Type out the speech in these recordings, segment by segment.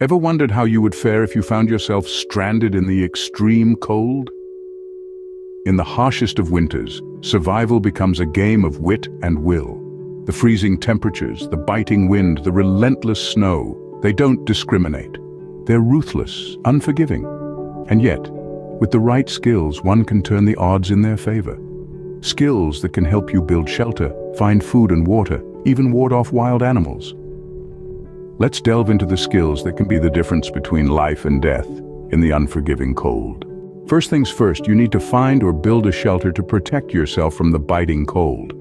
Ever wondered how you would fare if you found yourself stranded in the extreme cold? In the harshest of winters, survival becomes a game of wit and will. The freezing temperatures, the biting wind, the relentless snow, they don't discriminate. They're ruthless, unforgiving. And yet, with the right skills, one can turn the odds in their favor. Skills that can help you build shelter, find food and water, even ward off wild animals. Let's delve into the skills that can be the difference between life and death in the unforgiving cold. First things first, you need to find or build a shelter to protect yourself from the biting cold.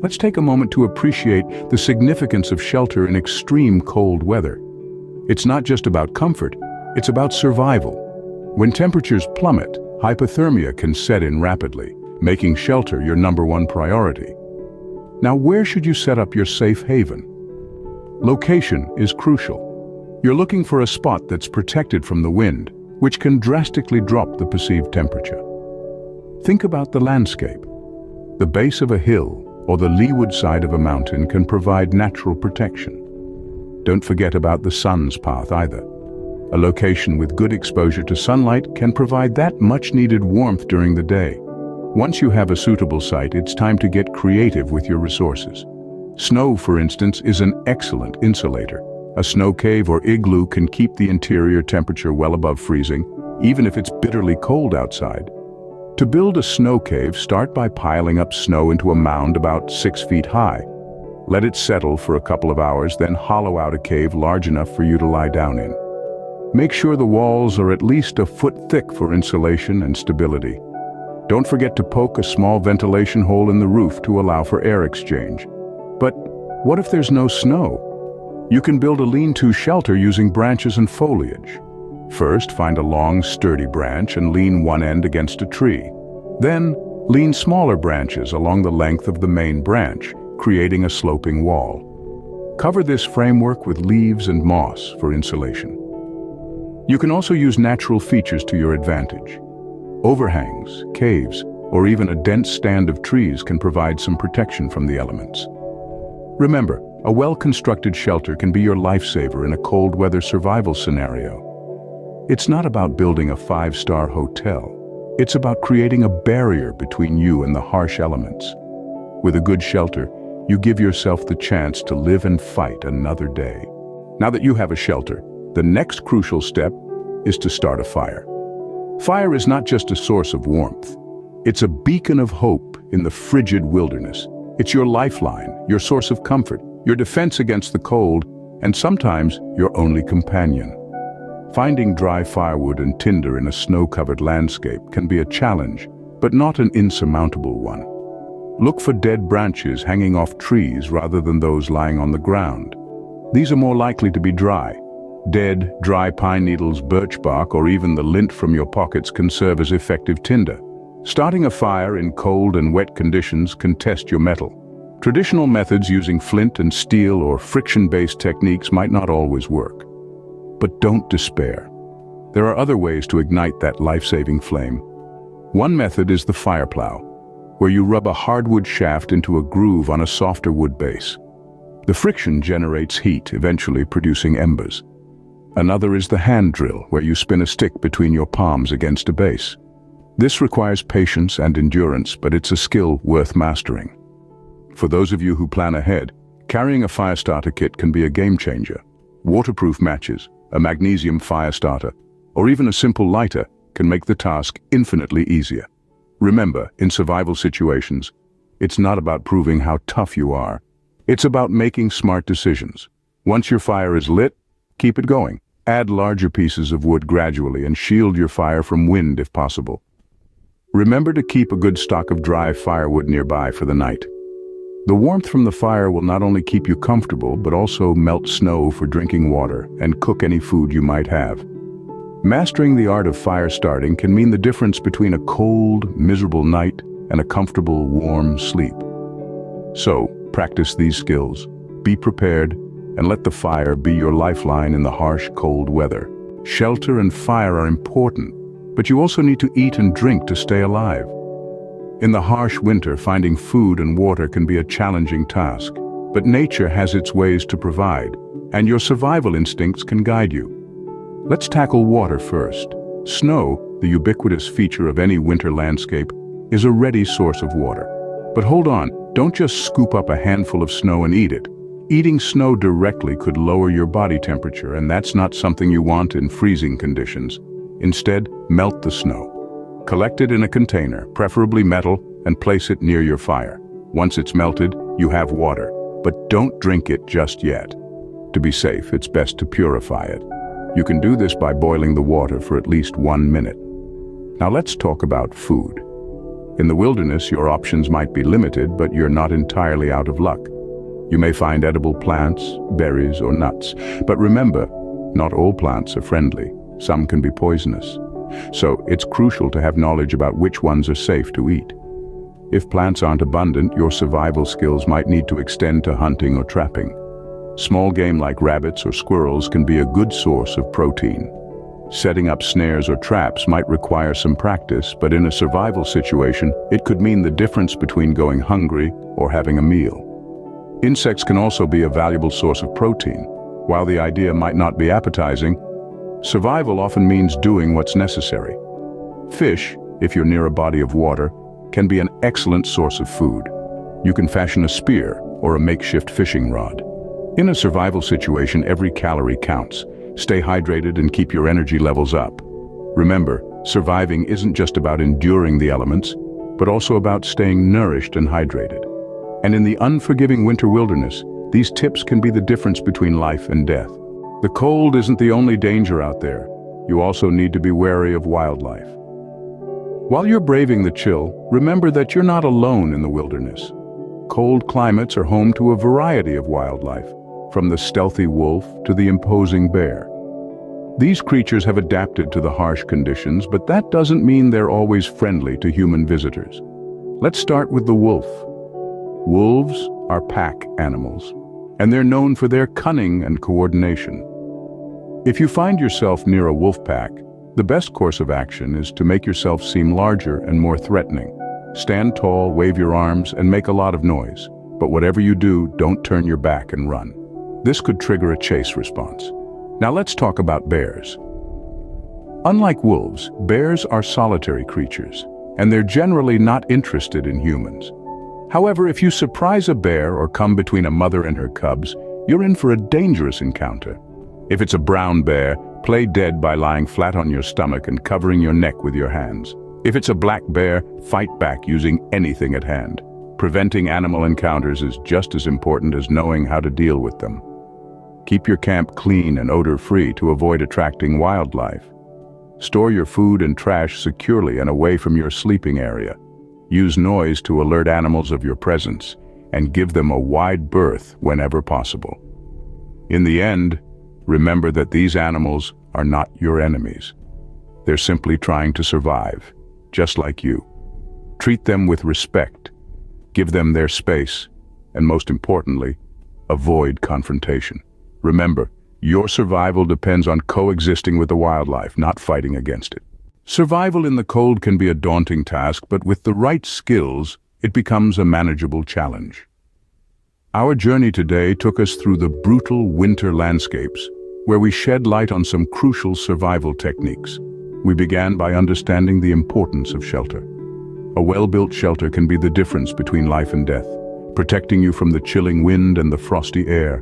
Let's take a moment to appreciate the significance of shelter in extreme cold weather. It's not just about comfort, it's about survival. When temperatures plummet, hypothermia can set in rapidly, making shelter your #1 priority. Now, where should you set up your safe haven? Location is crucial. You're looking for a spot that's protected from the wind, which can drastically drop the perceived temperature. Think about the landscape. The base of a hill or the leeward side of a mountain can provide natural protection. Don't forget about the sun's path either. A location with good exposure to sunlight can provide that much-needed warmth during the day. Once you have a suitable site, it's time to get creative with your resources. Snow, for instance, is an excellent insulator. A snow cave or igloo can keep the interior temperature well above freezing, even if it's bitterly cold outside. To build a snow cave, start by piling up snow into a mound about 6 feet high. Let it settle for a couple of hours, then hollow out a cave large enough for you to lie down in. Make sure the walls are at least a foot thick for insulation and stability. Don't forget to poke a small ventilation hole in the roof to allow for air exchange. But what if there's no snow? You can build a lean-to shelter using branches and foliage. First, find a long, sturdy branch and lean one end against a tree. Then, lean smaller branches along the length of the main branch, creating a sloping wall. Cover this framework with leaves and moss for insulation. You can also use natural features to your advantage. Overhangs, caves, or even a dense stand of trees can provide some protection from the elements. Remember, a well-constructed shelter can be your lifesaver in a cold weather survival scenario. It's not about building a 5-star hotel. It's about creating a barrier between you and the harsh elements. With a good shelter, you give yourself the chance to live and fight another day. Now that you have a shelter, the next crucial step is to start a fire. Fire is not just a source of warmth. It's a beacon of hope in the frigid wilderness. It's your lifeline, your source of comfort, your defense against the cold, and sometimes your only companion. Finding dry firewood and tinder in a snow-covered landscape can be a challenge, but not an insurmountable one. Look for dead branches hanging off trees rather than those lying on the ground. These are more likely to be dry. Dead, dry pine needles, birch bark, or even the lint from your pockets can serve as effective tinder. Starting a fire in cold and wet conditions can test your mettle. Traditional methods using flint and steel or friction-based techniques might not always work. But don't despair. There are other ways to ignite that life-saving flame. One method is the fire plow, where you rub a hardwood shaft into a groove on a softer wood base. The friction generates heat, eventually producing embers. Another is the hand drill, where you spin a stick between your palms against a base. This requires patience and endurance, but it's a skill worth mastering. For those of you who plan ahead, carrying a fire starter kit can be a game changer. Waterproof matches, a magnesium fire starter, or even a simple lighter can make the task infinitely easier. Remember, in survival situations, it's not about proving how tough you are. It's about making smart decisions. Once your fire is lit, keep it going. Add larger pieces of wood gradually and shield your fire from wind if possible. Remember to keep a good stock of dry firewood nearby for the night. The warmth from the fire will not only keep you comfortable, but also melt snow for drinking water and cook any food you might have. Mastering the art of fire starting can mean the difference between a cold, miserable night and a comfortable, warm sleep. So, practice these skills, be prepared, and let the fire be your lifeline in the harsh, cold weather. Shelter and fire are important, but you also need to eat and drink to stay alive. In the harsh winter, finding food and water can be a challenging task, but nature has its ways to provide. and your survival instincts can guide you. Let's tackle water first. Snow, the ubiquitous feature of any winter landscape, is a ready source of water. But hold on, don't just scoop up a handful of snow and eat it. Eating snow directly could lower your body temperature, and that's not something you want in freezing conditions. Instead, melt the snow. Collect it in a container, preferably metal, and place it near your fire. Once it's melted, you have water, but don't drink it just yet. To be safe, it's best to purify it. You can do this by boiling the water for at least 1 minute. Now let's talk about food. In the wilderness, your options might be limited, but you're not entirely out of luck. You may find edible plants, berries, or nuts. But remember, not all plants are friendly. Some can be poisonous. So it's crucial to have knowledge about which ones are safe to eat. If plants aren't abundant, your survival skills might need to extend to hunting or trapping. Small game like rabbits or squirrels can be a good source of protein. Setting up snares or traps might require some practice, but in a survival situation, it could mean the difference between going hungry or having a meal. Insects can also be a valuable source of protein. While the idea might not be appetizing, survival often means doing what's necessary. Fish, if you're near a body of water, can be an excellent source of food. You can fashion a spear or a makeshift fishing rod. In a survival situation, every calorie counts. Stay hydrated and keep your energy levels up. Remember, surviving isn't just about enduring the elements, but also about staying nourished and hydrated. And in the unforgiving winter wilderness, these tips can be the difference between life and death. The cold isn't the only danger out there. You also need to be wary of wildlife. While you're braving the chill, remember that you're not alone in the wilderness. Cold climates are home to a variety of wildlife, from the stealthy wolf to the imposing bear. These creatures have adapted to the harsh conditions, but that doesn't mean they're always friendly to human visitors. Let's start with the wolf. Wolves are pack animals, and they're known for their cunning and coordination. If you find yourself near a wolf pack, the best course of action is to make yourself seem larger and more threatening. Stand tall, wave your arms, and make a lot of noise. But whatever you do, don't turn your back and run. This could trigger a chase response. Now let's talk about bears. Unlike wolves, bears are solitary creatures, and they're generally not interested in humans. However, if you surprise a bear or come between a mother and her cubs, you're in for a dangerous encounter. If it's a brown bear, play dead by lying flat on your stomach and covering your neck with your hands. If it's a black bear, fight back using anything at hand. Preventing animal encounters is just as important as knowing how to deal with them. Keep your camp clean and odor-free to avoid attracting wildlife. Store your food and trash securely and away from your sleeping area. Use noise to alert animals of your presence, and give them a wide berth whenever possible. In the end, remember that these animals are not your enemies. They're simply trying to survive, just like you. Treat them with respect, give them their space, and most importantly, avoid confrontation. Remember, your survival depends on coexisting with the wildlife, not fighting against it. Survival in the cold can be a daunting task, but with the right skills, it becomes a manageable challenge. Our journey today took us through the brutal winter landscapes, where we shed light on some crucial survival techniques. We began by understanding the importance of shelter. A well-built shelter can be the difference between life and death, protecting you from the chilling wind and the frosty air.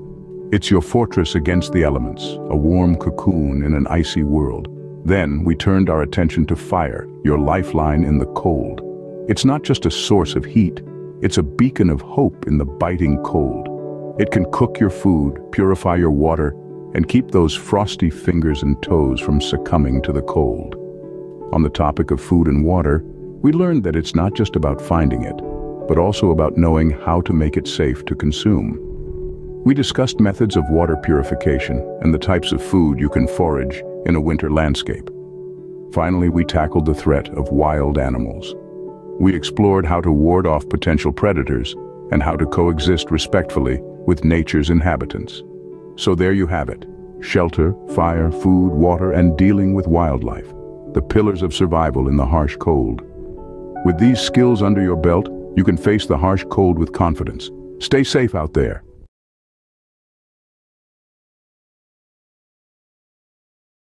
It's your fortress against the elements, a warm cocoon in an icy world. Then we turned our attention to fire, your lifeline in the cold. It's not just a source of heat, it's a beacon of hope in the biting cold. It can cook your food, purify your water, and keep those frosty fingers and toes from succumbing to the cold. On the topic of food and water, we learned that it's not just about finding it, but also about knowing how to make it safe to consume. We discussed methods of water purification and the types of food you can forage in a winter landscape. Finally, we tackled the threat of wild animals. We explored how to ward off potential predators and how to coexist respectfully with nature's inhabitants. So there you have it: shelter, fire, food, water, and dealing with wildlife. The pillars of survival in the harsh cold. With these skills under your belt, you can face the harsh cold with confidence. Stay safe out there,